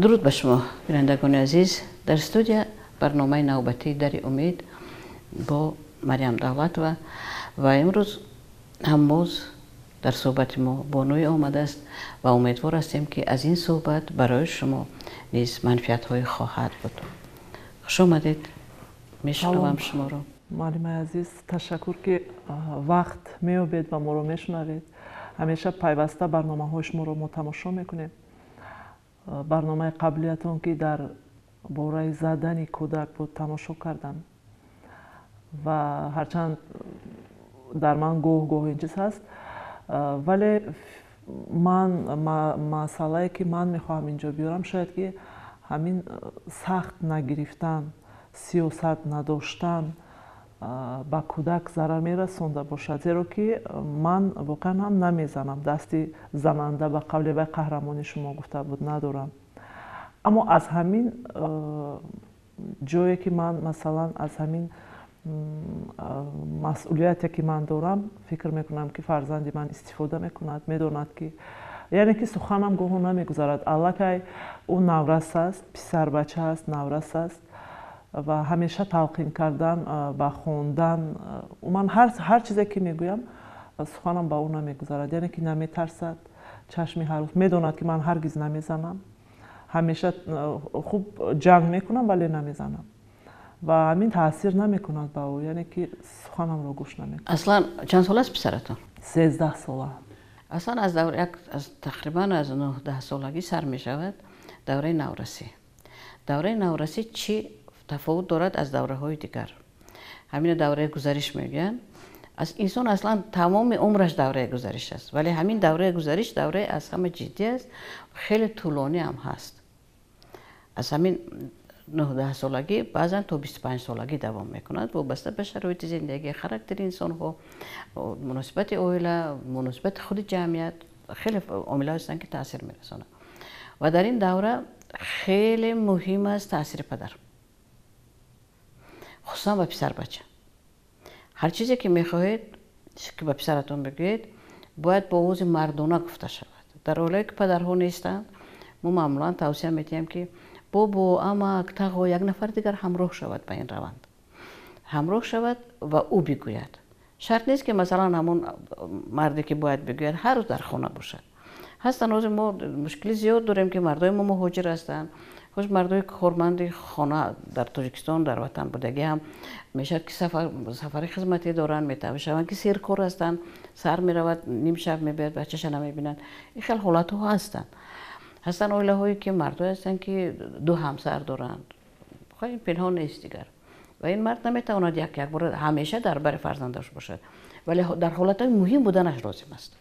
درود به شما بینندگان عزیز. در استودیو برنامه نوبتی در امید با مریم دولت و امروز هموز در صحبت ما بانوی آمده است و امیدوار هستیم که از این صحبت برای شما نیز منفعت های خواهد بود. خوش آمدید. میشنوم شما رو. معلم عزیز، تشکر که وقت میابید و ما رو میشنوید. همیشه پیوسته برنامه های شما رو ما تماشا میکنیم. برنامه قبلیتون که در باره زدن کودک بود تماشا کردم و هرچند در من گوه این چیز هست، ولی من مسئله که من میخواهم اینجا بیارم شاید که همین سخت نگرفتن، سیاست نداشتن با کودک ضرر میرسونده باشد، زیرا که من واقعا هم نمیزنم، دستی زننده به قول به قهرمانی شما گفته بود ندارم. اما از همین جایی که من مثلا از همین مسئولیتی که من دارم فکر میکنم که فرزندی من استفاده میکند، میداند که یعنی که سخنم گوه نمیگذارد. الکی اون نورس است، پسر بچه است، نورس است و همیشه تلقین کردن با خوندن من هر چیزی که میگویم سخنم با اون نمیگذارد، یعنی که نمیترسد، چشمی هر روز میداند که من هرگز نمیزنم، همیشه خوب جنگ میکنم ولی نمیزنم و همین تاثیر نمیکند با او، یعنی که سخنم رو گوش نمیکند. اصلا چند سال است پسرتون؟ 13 ساله. اصلا از تقریبا از 9-10 سالگی سر می شود دوره نورسی. دوره نورسی چی تفاوت دارد از دوره های دیگر؟ همین دوره گذشت میگن. از انسان اصلا تمام عمرش دوره گذشت است، ولی همین دوره گذشت دوره از همه جدی است، خیلی طولانی هم هست. از همین 9-10 سالگی بعضا تا 25 سالگی دوام میکند، وابسته به شرایط زندگی، خاراکتر انسان ها، مناسبت عائله، مناسبت خود جمعیت، خیلی عامل‌ها هستند که تاثیر میرسانند. و در این دوره خیلی مهم است تاثیر پدر، خصوصا به پسر بچه. هر چیزی که میخواهید که به پسرتون بگویید باید با آواز مردانه گفته شود. در حالی که پدرها نیستند، ما معمولا توصیه می‌کنیم که بابا، اما تقوا یک نفر دیگر همراه شود به این روند، همراه شود و او بگوید. شرط نیست که مثلا همون مردی که باید بگوید هر روز در خانه باشد. هستن روز ما مشکلی زیاد داریم که مردای ما مهاجر هستند. خوش مردای کارمند خانه در تاجیکستان در وطن بودگی هم میشه که سفر خدمتی دارن، میتوشن که سیرکار هستن، سر میرود نیم شب میبرد بچه‌ش نمیبینن. این خیلی حالت ها هستن عائله هایی که مردای هستن که 2 همسر دارند. خیلی پنهان نیست دیگر و این مرد نمیتواند یک بار همیشه در بر فرزندش باشد، ولی در حالت های مهم بودنش لازم است.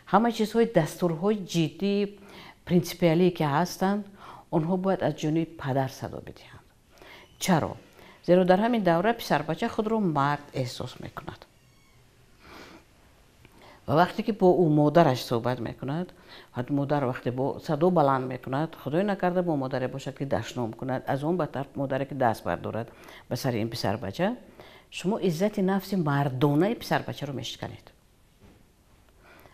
همه چیزهای دستورهای جدی پرینسیپالی که هستند آنها باید از جانب پدر صدا بدهند. چرا؟ زیرا در همین دوره پسر بچه خود را مرد احساس میکند و وقتی که با او مادرش صحبت میکند، حتی مادر وقتی با صدا بلند میکند، خدای نکرده با مادر باشد که دشنام کند، از اون بدتر مادر که دست بردارد به سر این پسر بچه، شما عزت نفس مردانه پسر بچه رو میشکنید.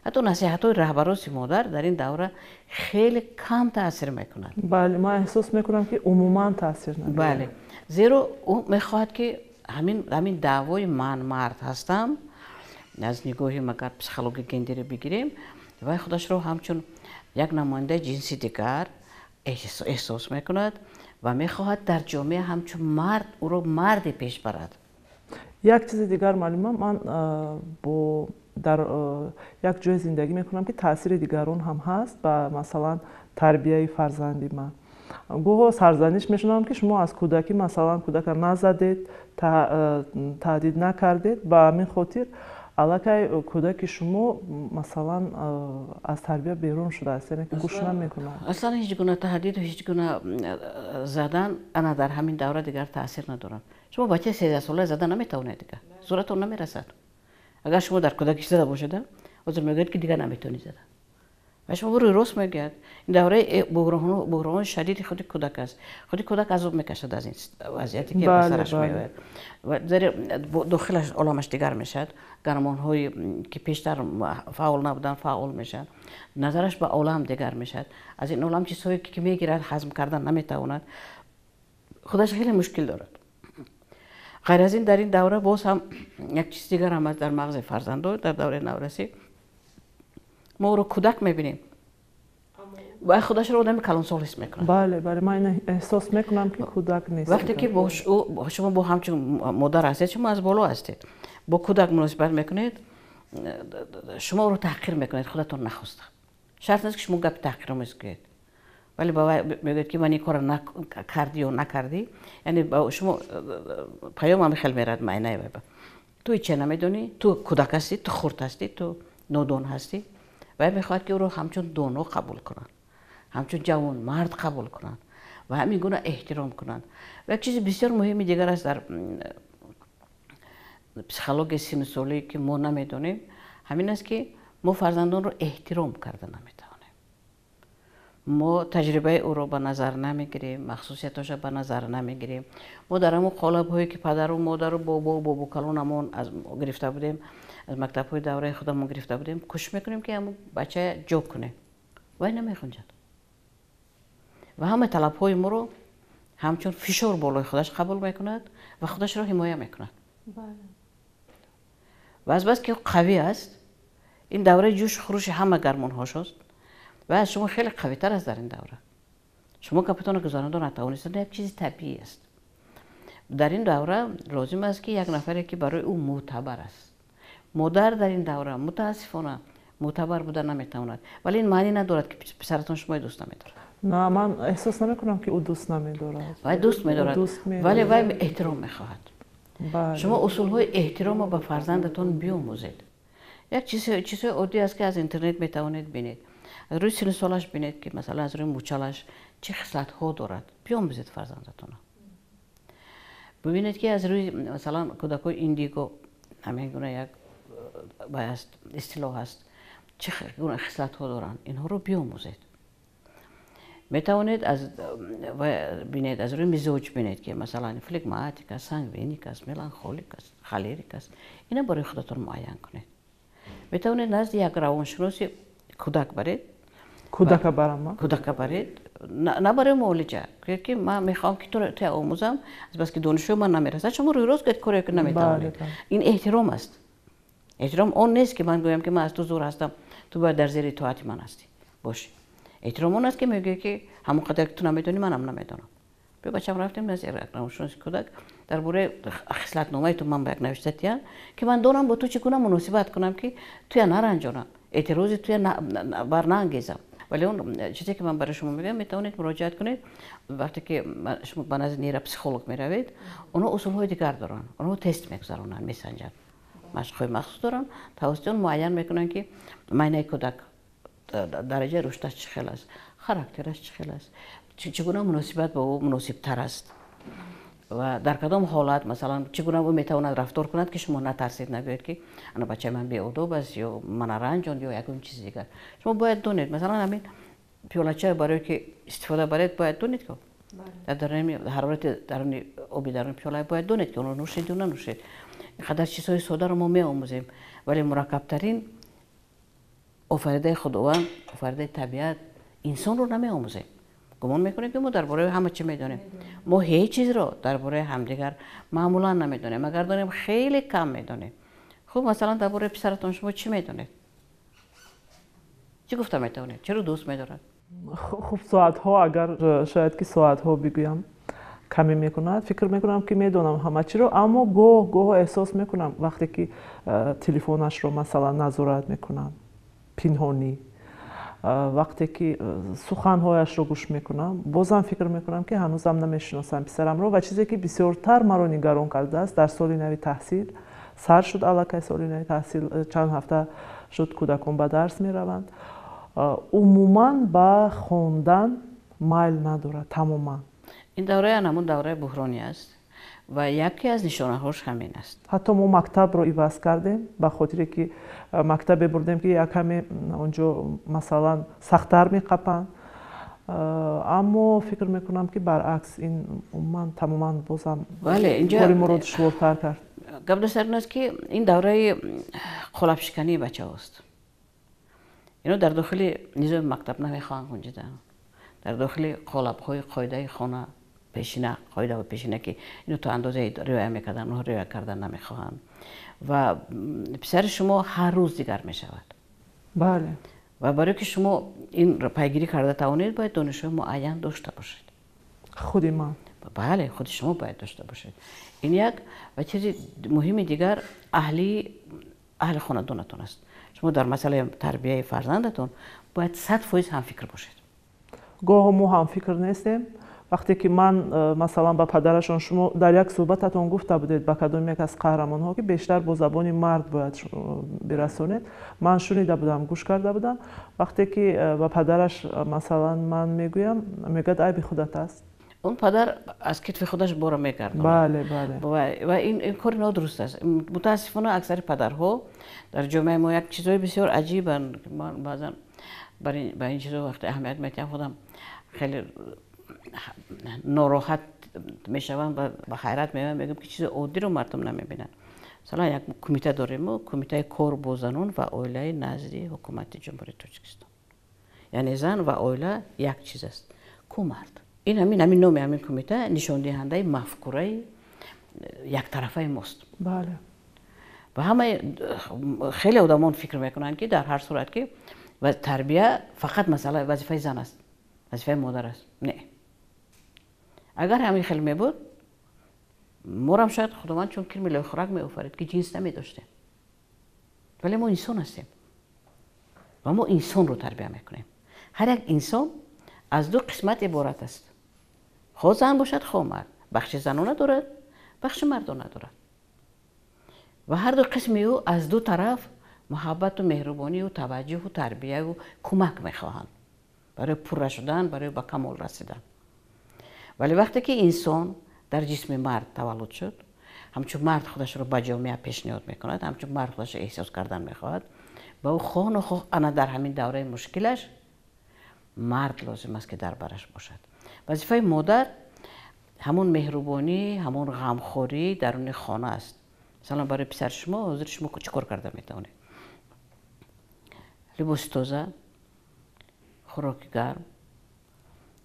حتی نصیحت های رهبراسی مادر در این دوره خیلی کم تاثیر میکند. بله، من احساس میکنم که عموما تاثیر نداره. بله، زیرا او میخواهد که همین دعوای من مرد هستم از نگاهی مگر پسیکولوژی گندری بگیریم و خودش رو همچون یک نماینده جنسی دیگر احساس میکند و میخواهد در جامعه همچون مرد او رو مردی پیش برد. یک چیز دیگر معلومه، من با در یک جای زندگی میکنم که تاثیر دیگران هم هست و مثلا تربیه فرزندی من. گویا سرزنش میشنم که شما از کودکی مثلا کودک نزدید، تهدید نکردید، با همین خاطر الکی کودک شما مثلا از تربیه بیرون شده است، یعنی که گوش نمیکنه. اصلا هیچ گونه تهدید و هیچ گونه زدن انا در همین دوره دیگر تاثیر ندارن. شما بچه 13 ساله زدن نمیتونید دیگه، زورتون نمیرسد. اگر شما در کودکی زده باشید، عذر میگوید که دیگه نمیتونید زدن. و شما برو راست میگید این دوره بحران شدید خود کودک است. خود کودک عذاب میکشد از این وضعیتی که به سرش میاد و در داخلش عالمش دیگر میشد. گرمان های که پیشتر فعال نبودن فعال میشن، نظرش به عالم دیگر میشد. از این عالم چیزهایی که میگیرد هضم کردن نمیتواند، خودش خیلی مشکل دارد. غیر از این در این دوره باز هم یک چیز دیگر هم در مغز فرزندان در دوره نورسی ما رو کودک میبینیم و خودش رو آدم کلانسال حس میکنه. بله بله، من احساس میکنم که کودک نیست. وقتی که شما با همچون مادر هستید، شما از بالا هستید، با کودک مناسبت میکنید، شما رو تحقیر میکنید، خودتون نخواسته. شرط نیست که شما گپ تحقیر میگید، ولی بابا میگید که من این کار کردی یا نکردی، یعنی با شما پیام هم خیلی میرد معنی بابا تو چه نمیدونی، تو کودک هستی، تو خرد هستی، تو نادان هستی. و میخواد که او رو همچون دانا قبول کنن، همچون جوان مرد قبول کنن و همین گونه احترام کنن. و یک چیز بسیار مهمی دیگر است در پسیخولوژی سن سالی که ما نمیدونیم، همین است که ما فرزندان رو احترام کرده نمیتوانیم. ما تجربه او رو به نظر نمیگیریم، مخصوصیتاش به نظر نمیگیریم. ما در همون قالب هایی که پدر و مادر و بابا کلانمون از گرفته بودیم، از مکتب های دوره خودمون گرفته بودیم، کوشش میکنیم که همون بچه جو کنه و این نمیخونجد و همه طلب های ما رو همچون فشار بالای خودش قبول میکند و خودش رو حمایه میکند. و از بس که قوی است، این دوره جوش خروش همه گرمان هاشوست و از شما خیلی قوی تر است در این دوره. شما کپتان گذراندن نتوانستن، یک چیز طبیعی است. در این دوره لازم است که یک نفری که برای او معتبر است. مادر در این دوره متاسفانه معتبر بودن نمیتواند، ولی این معنی ندارد که پسرتان شما دوست نمیدارد. نه، من احساس نمیکنم که او دوست نمیدارد. ولی دوست میدارد، ولی احترام میخواهد. شما اصول های احترام رو به فرزندتان بیاموزید. یک چیز عادی است که از اینترنت میتوانید بینید. از روی سن سالش بینید که مثلا از روی موچلش چه خصلت ها دارد، بیاموزید فرزندتان. ببینید که از روی مثلا کودکای ایندیگو همین گونه یک بایست اصطلاح هست، چه گونه خصلت ها دارن، اینها رو بیاموزید. میتوانید از بینید از روی مزاج بینید که مثلا فلگماتیک است، سانگوینیک است، ملانخولیک است، خالریک است. اینا برای خودتون معین کنید. میتوانید نزد یک روانشناس کودک برید. کودک برید، نه برای معالجه، که من میخوام که تو آموزم، از بس که دانشجو من نمیرسه، شما روی راست گفت کاری که نمیتوانید. این احترام است. احترام اون نیست که من گویم که من از تو زور هستم، تو باید در زیر اطاعت من هستی. باشه. احترام اون است که میگه که همون قدر که تو نمیدونی منم نمیدونم. به بچه‌م رفتیم نزد روانشناس کودک درباره خصلت نامه تو من به یک نوشته تیان که من دونم با تو چگونه مناسبت کنم که توی نرنجونم، اعتراض توی برنانگیزم. ولی اون چیزی که من برای شما میگم میتونید مراجعت کنید وقتی که شما به نزد نیرو پسیخولوگ میروید. اونا اصولهای دیگر دارن، اونا تست میگذارونن، میسنجن، مشق‌های مخصوص دارن، توسط اون معین میکنن که معنی کودک درجه رشدش چخیل است، خاراکترش چخیل است، چگونه مناسبت با او مناسب تر است و در کدام حالت مثلا چگونه او میتواند رفتار کند که شما نترسید، نگویید که انا بچه من بی‌ادب است یا من رنجاند یا یکم چیز دیگر. شما باید دونید مثلا همین پیاله‌چه برای که استفاده برید باید دونید که در درون حرارت درون آبی درون پیاله باید دونید که اون رو نوشید یا ننوشید. اینقدر چیزهای ساده رو ما می‌آموزیم، ولی مرکب‌ترین آفریده خداوند، آفریده طبیعت انسان رو نمی‌آموزیم. گمان میکنیم که ما درباره همه چی میدونیم. ما هیچ چیز رو درباره همدیگر معمولا نمیدونیم، اگر داریم خیلی کم میدونیم. خب مثلا درباره پسرتون شما چی میدونید؟ چی گفته میتونید؟ چرا دوست میدارد؟ خب ساعت ها، اگر شاید که ساعت ها بگویم کمی میکند، فکر میکنم که میدونم همه چی رو، اما گوه احساس میکنم وقتی که تلفنش رو مثلا نظارت میکنم پنهانی، وقتی که سخنهایش رو گوش میکنم بازم فکر میکنم که هنوزم نمیشناسم پسرم رو. و چیزی که بسیارتر مرا نگران کرده است، در سال نوی تحصیل سر شد، الکی سال نوی تحصیل چند هفته شد کودکان به درس میروند، عموما به خواندن میل نداره تماما. این دوره همون دوره بحرانی است و یکی از نشانه‌هاش همین است. حتی ما مکتب رو عوض کردیم به خاطر که مکتب بردیم که یک کمی اونجا مثلا سخت‌تر می‌قپن، اما فکر میکنم که برعکس این من تماما بازم کاری ما رو دشوارتر کرد. قبل از این است که این دوره قالب شکنی بچه هاست. اینو در داخل نظام مکتب نمیخوان گنجیدن. در داخل قالب‌های قاعده خانه پیشینه، قاعده و پیشینه که اینو تا اندازه رعایت میکردن، اونها رعایت کردن نمیخوان و پسر شما هر روز دیگر میشود. بله. و برای که شما این را پیگیری کرده توانید باید دانشجو معین داشته باشید. خود من. بله، خود شما باید داشته باشید. این یک و چیزی مهم دیگر اهل خانواده‌تون است. شما در مسئله تربیت فرزندتون باید 100% هم فکر باشید. گاه ما هم فکر نیستیم. وقتی که من مثلا با پدرشون شما در یک صحبتتون گفته بودید با کدام یک از قهرمان‌ها که بیشتر با زبان مرد باید برسونید، من شنیده بودم، گوش کرده بودم. وقتی که با پدرش مثلا من میگویم میگه ای بی خودت است. اون پدر از کتف خودش بار میکرد. بله بله. و این کار نادرست است. متاسفانه اکثر پدرها در جامعه ما یک چیزای بسیار عجیبن که من بعضا برای این چیزا وقت اهمیت میدم خودم خیلی ناراحت میشوم و با حیرت میگم که چیز عادی رو مردم نمیبینن. مثلا یک کمیته داریم ما، کمیته کار با زنان و عائله نزد حکومت جمهوری تاجیکستان. یعنی زن و عائله یک چیز است. کو مرد. این همین نام همین کمیته نشان دهنده مفکوره یک طرفه ماست. بله. و همه خیلی آدمان فکر میکنن که در هر صورت که و تربیت فقط مسئله وظیفه زن است، وظیفه مادر است. نه. اگر همین خیلی می بود مورم شاید خداوند چون کرم لای خوراک می آفرید که جنس نمی داشته. ولی ما انسان هستیم و ما انسان رو تربیت میکنیم. هر یک انسان از دو قسمت عبارت است. خواه زن باشد خواه مرد. بخش زنانه دارد، بخش مردانه دارد. و هر دو قسمی او از دو طرف محبت و مهربانی و توجه و تربیت و کمک میخواهند برای پوره شدن، برای به کمال رسیدن. ولی وقتی که انسان در جسم مرد تولد شد، همچون مرد خودش رو به جامعه پیشنهاد میکند، همچون مرد خودش احساس کردن میخواهد، با او خواه نخواه انا در همین دوره مشکلش مرد لازم است که در برش باشد. وظیفه مادر همون مهربانی، همون غمخوری درون خانه است. مثلا برای پسر شما حضور شما چه کار کرده میتونه؟ لباس تازه، خوراک گرم،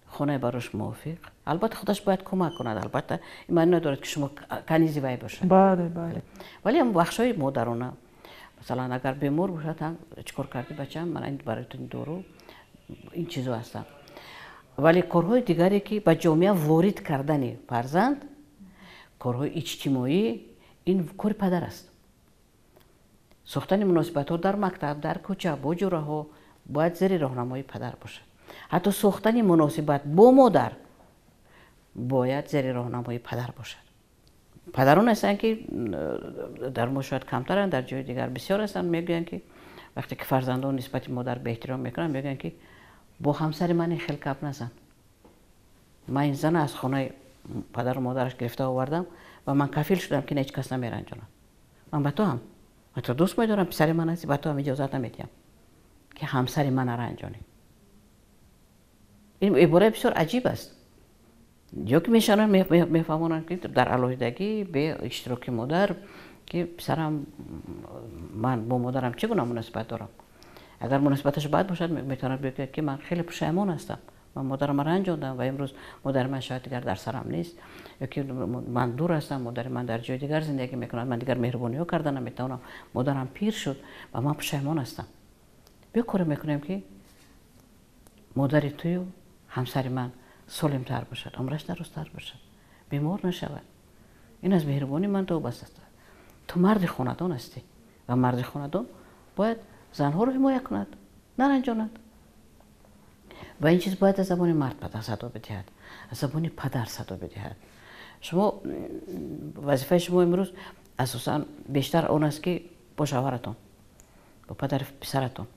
خانه براش موافق. البته خودش باید کمک کند. البته این معنی ندارد که شما کنیزی وای باشد. بله بله. ولی هم بخشای مادرانه مثلا اگر بیمار باشد هم چیکار کردی بچه‌م من این براتون دارو این چیزا هستم. ولی کارهای دیگری که به جامعه وارد کردن فرزند، کارهای اجتماعی، این کار پدر است. ساختن مناسبت‌ها در مکتب، در کوچه، با جورها باید زیر راهنمایی پدر باشد. حتی ساختن مناسبت با مادر باید زیر راهنمایی پدر باشد. پدران هستن که در ما شاید کمترن، در جای دیگر بسیار هستن میگن که وقتی که فرزندان نسبت مادر به احترام میکنن میگن که با همسر من خیلی کپ نزن. من این زن از خانه پدر و مادرش گرفته آوردم و من کفیل شدم که هیچ کس نمیرنجانم. من به تو هم تو دوست می‌دارم، پسر من هستی، به تو هم اجازه نمیدم که همسر من رنجانی. این عباره بسیار عجیب است. یا که میشنن میفهمونن که در علاهدگی به اشتراک مادر که پسرم من با مادرم چگونه مناسبت دارم. اگر مناسبتش بد باشد میتونه بگه که من خیلی پشیمان هستم، من مادرم رنجاندم و امروز مادر من شاید دیگر در سرم نیست، یا که من دور هستم، مادر من در جای دیگر زندگی میکنه، من دیگر مهربانی ها کردن نمیتونم، مادرم پیر شد و من پشیمان هستم. بیا کار میکنیم که مادر توی همسر من سالم تر باشد، عمرش درست‌تر باشد، بیمار نشود. این از مهربانی من تو بس است. تو مرد خاندان هستی و مرد خاندان باید زنها رو حمایت کند، نرنجاند. و این چیز باید از زبان مرد پدر صدا بدهد، از زبان پدر صدا بدهد. شما وظیفه شما امروز اساساً بیشتر اون است که با شوهرتون، با پدر پسرتون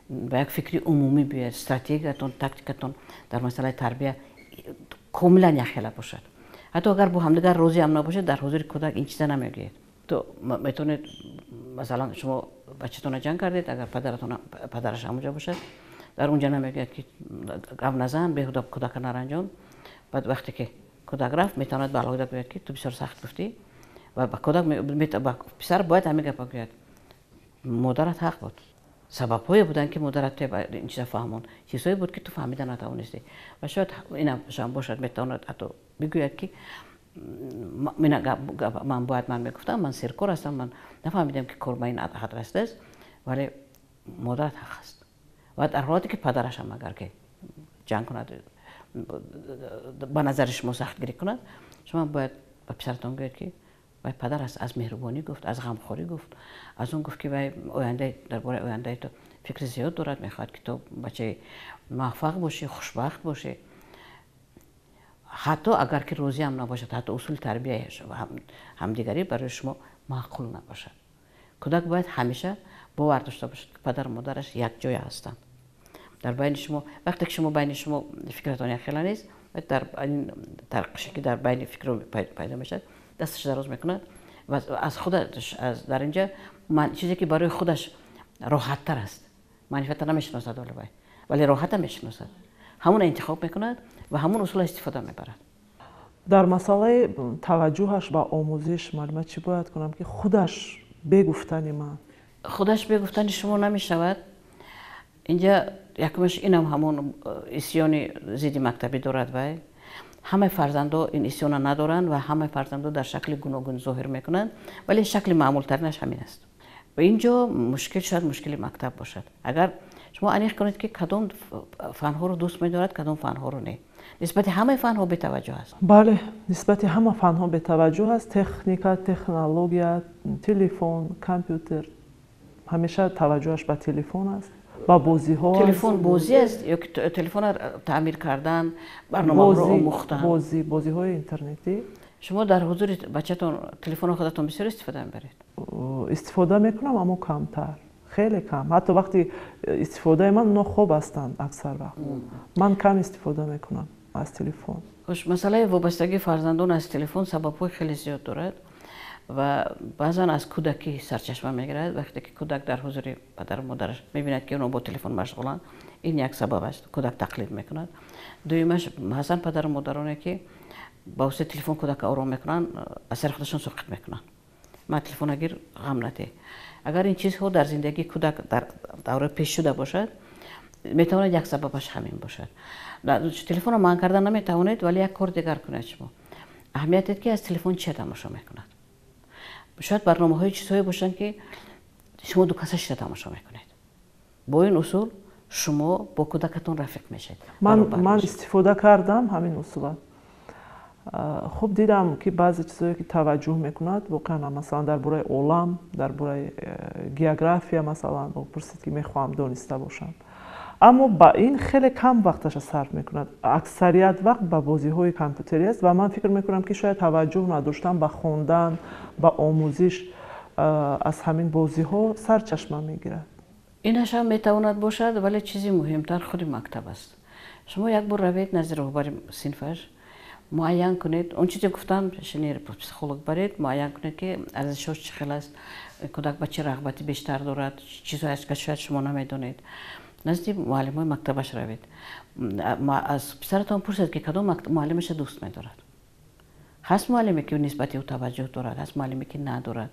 با یک فکری عمومی بیاید، استراتژیتون، تاکتیکتون در مسئله تربیت کاملا یخیله باشد. حتی اگر با همدیگر راضی هم نباشید در حضور کودک این چیزا نمیگید. تو میتونید مثلا شما بچه‌تون جنگ کردید، اگر پدرش همونجا باشه در اونجا نمیگه که گام نزن بهوده کودک نرنجان. بعد وقتی که کودک رفت میتواند به الهی بگه که تو بسیار سخت گفتی و با کودک پسر باید همین گپ بگوید مادرت حق بود، سبب‌هایی بودن که مادرت این چیزا فهمون، چیزایی بود که تو فهمیدن نتوانستی و شاید اینم باشد میتواند حتی بگوید که من میگفتم من سرکار هستم، من نفهمیدم که کار به این حد است، ولی مادرت حق است. و در حالی که پدرش هم اگر که جنگ کند به نظر شما سخت گیری کند، شما باید به پسرتون بگید که وای پدر است، از مهربانی گفت، از غمخواری گفت، از اون گفت که وای آینده درباره آینده تو فکر زیاد دارد، میخواد که تو بچه موفق باشی، خوشبخت باشی. حتی اگر که روزی هم نباشد، حتی اصول تربیه همدیگری برای شما معقول نباشد. کودک باید همیشه باور داشته باشد که پدر و مادرش یک جای هستند. در بین شما وقتی که شما بین شما فکرتون یخیلا نیست، در این ترقشی که در بین فکر پیدا میشد دستش دراز میکند و از خودش از در اینجا چیزی که برای خودش راحت تر است، معرفت نمیشناسد ولی راحت میشناسد، همون انتخاب میکند و همون اصول استفاده میبرد. در مسئله توجهش به آموزش معلومه چی باید کنم که خودش بگفتنی من خودش بگفتنی شما نمیشود. اینجا یکمش اینم همون اسیانی زیدی مکتبی دارد و همه فرزندا این اسیان ندارند و همه فرزندا در شکل گوناگون ظاهر میکنند، ولی شکل معمول ترینش همین است. و اینجا مشکل شاید مشکل مکتب باشد. اگر شما انیخ کنید که کدام فنها رو دوست می‌دارد کدام فنها رو نه، نسبت همه فنها به توجه است. بله، نسبت همه فنها به توجه است. تکنیک، تکنولوژی، تلفن، کامپیوتر، همیشه توجهش به تلفن است. با بازی ها تلفن بازی است یا تلفن را تعمیر کردن، برنامه رو آموختن، بازی های اینترنتی. شما در حضور بچه‌تون تلفن خودتون بسیار استفاده می‌برید؟ استفاده میکنم اما کمتر، خیلی کم. حتی وقتی استفاده من ناخوب هستند اکثر وقت من کم استفاده میکنم از تلفن. خوش مسئله وابستگی فرزندان از تلفن سبب‌های خیلی زیاد دارد و بعضا از کودکی سرچشمه میگیرد. وقتی که کودک در حضور پدر و مادرش میبیند که اونا با تلفن مشغولند، این یک سبب است. کودک تقلید میکند. دویمش مثلا پدر و مادرانی که با واسطه تلفن کودک آرام میکنن، اثر خودشون سقوط میکنن. ما تلفن گیر غم نده. اگر این چیزها در زندگی کودک در دوره پیش شده باشد، میتواند یک سببش همین باشد. تلفن رو منع کردن نمیتوانید، ولی یک کار دیگر کنید. شما اهمیت که از تلفن چه تماشا میکند. شاید برنامه‌های چیزهایی باشن که شما دو کسش تماشا میکنید. با این اصول شما با کودکتون رفیق میشید. من استفاده کردم همین اصولات. خب دیدم که بعضی چیزایی که توجه میکند واقعا مثلا درباره عالم، درباره گئوگرافیا مثلا بپرسید که میخوام دانسته باشم، اما با این خیلی کم وقتش صرف میکند. اکثریت وقت با بازی های کامپیوتری است و من فکر میکنم که شاید توجه نداشتن به خواندن، به آموزش از همین بازی ها سرچشمه میگیرد. اینش هم میتواند باشد، ولی چیزی مهمتر خود مکتب است. شما یک بار روید نظر رهبر صنفش، معین کنید اون چیزی گفتم شنیر پسیکولوگ برید، معین کنید که ارزشش چقدر است، کودک به چه رغبتی بیشتر دارد، چیزی هست که شاید شما نمیدونید. نزد معلمای مکتبش روید. از پسرتون پرسید که کدام معلمش دوست می‌دارد. هست معلمی که نسبت او توجه دارد، هست معلمی که ندارد.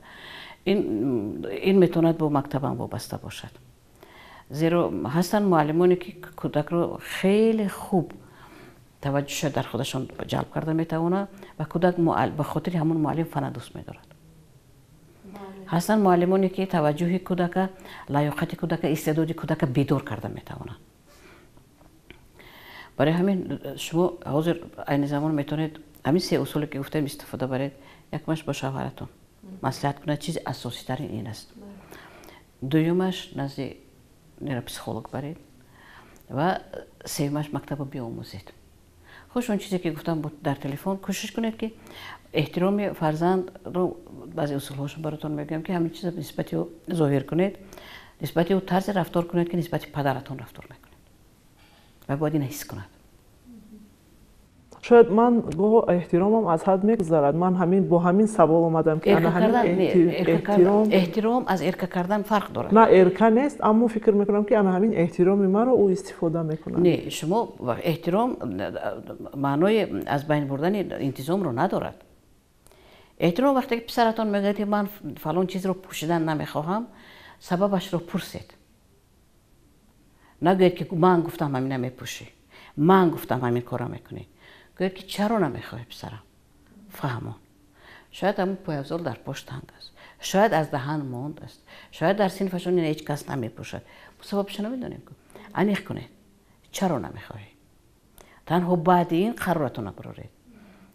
این میتواند با مکتب هم وابسته باشد. زیرا هستن معلمانی که کودک رو خیلی خوب توجهش در خودشون جلب کرده میتونه و کودک به خاطر همون معلم فن دوست می‌دارد. هستن معلمانی که توجه کودک، لیاقت کودک، استعداد کودک بیدار کرده میتوانند. برای همین شما حاضر این زمان میتونید همین سه اصولی که گفتم استفاده برید. یکمش با شوهرتون مصلحت کنید، چیز اساسی ترین این است. دویمش نزد پسیکولوگ برید و سومش مکتب بیاموزید. خوش اون چیزی که گفتم در تلفن کوشش کنید که احترام فرزند رو بعضی اصولهاشو براتون میگم که همین چیز نسبت او ظاهر کنید، نسبت او طرز رفتار کنید که نسبت پدرتون رفتار میکنید و باید این حس کند. شاید من گاه احترامم از حد میگذرد. من همین با همین سوال اومدم که انا همین احترام از ارکه کردن فرق داره. نه ارکه نیست، اما فکر میکنم که انا همین احترامی من رو او استفاده میکنه. نه شما احترام معنای از بین بردن انتظام رو ندارد. احترام وقتی که پسرتون میگه که من فلان چیز رو پوشیدن نمیخواهم، سببش رو پرسید. نگوید که من گفتم همین نمیپوشی، من گفتم همین کارو میکنی. گوید که چرا نمیخوای پسرم؟ فهمون. شاید همون پایافزال در پشت تنگ است، شاید از دهن ماند است، شاید در صنفشون هیچ کس نمیپوشد. سببش نمیدونیم که انیخ کنید. چرا نمیخوای؟ تنها بعد این قرارتون نبرید.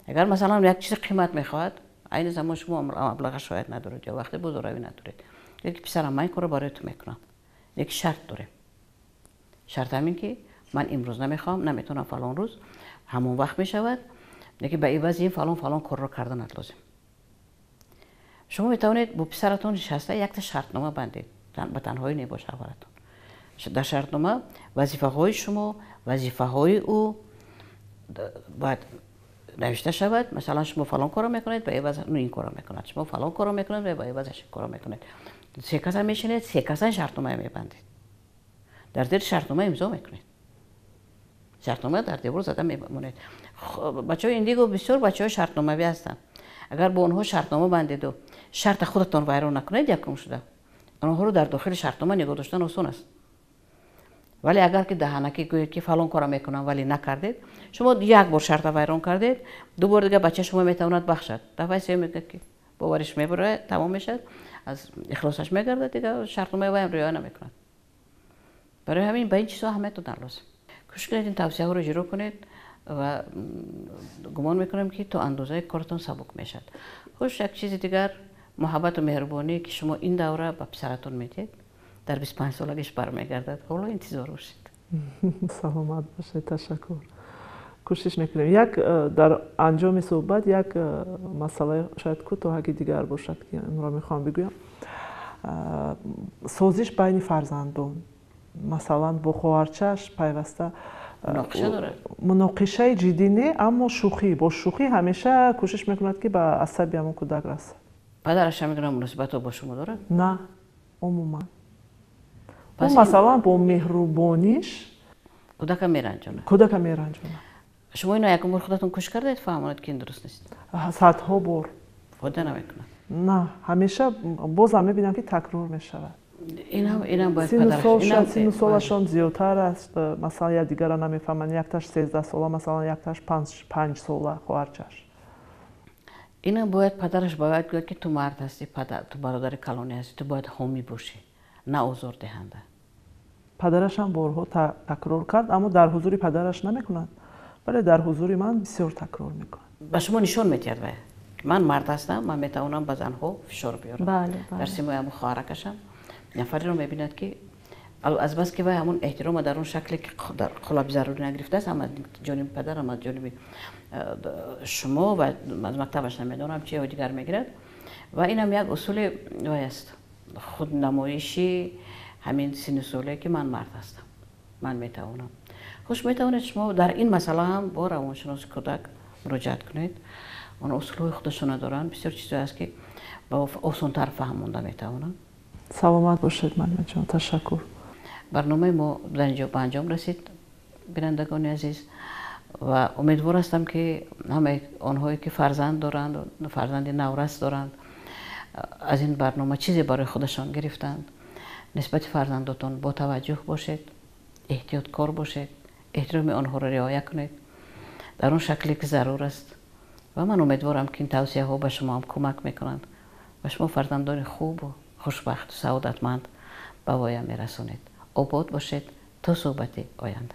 اگر مثلا یک چیز قیمت میخواد، این زمان شما مبلغ شاید ندارید یا وقت بزرگی ندارید. یک پسرم من این کارو برای تو میکنم. یک شرط داره. شرط همین که من امروز نمیخوام، نمیتونم فلان روز، همون وقت میشود که به عوض این فلان کار رو کردن لازم. شما میتونید با پسرتون نشسته یک تا شرطنامه بندید، به تنهایی نه با شوهرتون. در شرطنامه وظیفه های شما، وظیفه های او باید نوشته شود. مثلا شما فلان کارو میکنید به عوض این کارو میکنید، شما فلان کارو میکنید به عوضش این کارو میکنید. سه کس میشینید، سه کس شرطنامه میبندید. در زیر شرطنامه امضا میکنید. شرطنامه در دیوار زده میمونید. بچه‌های ایندیگو بسیار بچه‌های شرطنامه‌ای هستند. اگر با اونها شرطنامه بندید و شرط خودتون ویران نکنید، یکم شده. اونها رو در داخل شرطنامه نگاه داشتن آسان است. ولی اگر که دهنکی گویید که فلان کارو میکنم ولی نکردید، شما یک بار شرط ویران کردید، دو بار دیگه بچه شما میتواند بخشد. دفعه سوم میگه که باورش میبره، تمام میشه، از اخلاصش میگرده، دیگه شرطنامه ویم رعایت نمیکنه. برای همین به این چیزا اهمیت دادن لازم. کوشش کنید این توصیه ها رو اجرا کنید و گمان میکنم که تا اندازه کارتون سبک میشد. خوش یک چیز دیگر، محبت و مهربانی که شما این دوره به پسرتون میدید در 25 سالگیش برمیگردد. حالا انتظار باشید. سلامت باشید. تشکر. کوشش میکنیم یک در انجام صحبت یک مسئله شاید کوتاهی دیگر باشد که امروز میخوام بگویم. سازش بین فرزندان، مثلا با خواهرچش پیوسته مناقشه داره. مناقشه جدی نه، اما شوخی با شوخی همیشه کوشش میکند که به عصبی همون کودک رسه. پدرش هم میگه مناسبت با شما داره؟ نه عموما. اون مثلا با مهربانیش کودک میرنجونه. کودک میرنجونه. شما اینو یک بار خودتون کوشش کردید فهمید که این درست نیست؟ صدها بار. خود نمیکنه. نه همیشه بازم میبینم که تکرار میشود. اینم باید پدرش سن سالشون زیادتر است. مثلا یا دیگر نمیفهمن، یک تاش 13 ساله، مثلا یک تاش 5 ساله خواهرچش. اینم باید پدرش باید بگه که تو مرد هستی، تو برادر کلانی هستی، تو باید حامی باشی، نه آزار دهنده. پدرش هم بارها تکرار کرد، اما در حضور پدرش نمیکنند، ولی در حضور من بسیار تکرار میکنند. به شما نشون میدید من مرد هستم، من میتونم به زنها فشار بیارم. بله. در سیمای همون خواهرکشم نفری رو میبیند که از بس که همون احترام در اون شکلی که در قلاب ضروری نگرفته است، هم از جانب پدر، هم از جانب شما و از مکتبش نمیدونم چی دیگر میگیرد. و این هم یک اصول است، خودنمایشی همین سن ساله که من مرد هستم، من میتونم. خوش میتونید شما در این مسئله هم با روانشناس کودک مراجعت کنید. اون اصولهای خودشون دارن، بسیار چیزایی هست که با آسان‌تر فهمونده میتونن. سلامت باشید معلم جان. تشکر. برنامه ما در اینجا به انجام رسید بینندگان عزیز و امیدوار هستم که همه آنهایی که فرزند دارند و فرزند نورس دارند از این برنامه چیزی برای خودشان گرفتند. نسبت فرزنداتون با توجه باشید، احتیاطکار باشید، احترام آنها را رعایت کنید در اون شکلی که ضرور است. و من امیدوارم که این توصیه ها به شما هم کمک میکنند و شما فرزندان خوب و خوشبخت و سعادتمند به پایان میرسونید. آباد باشید تا صحبت آینده.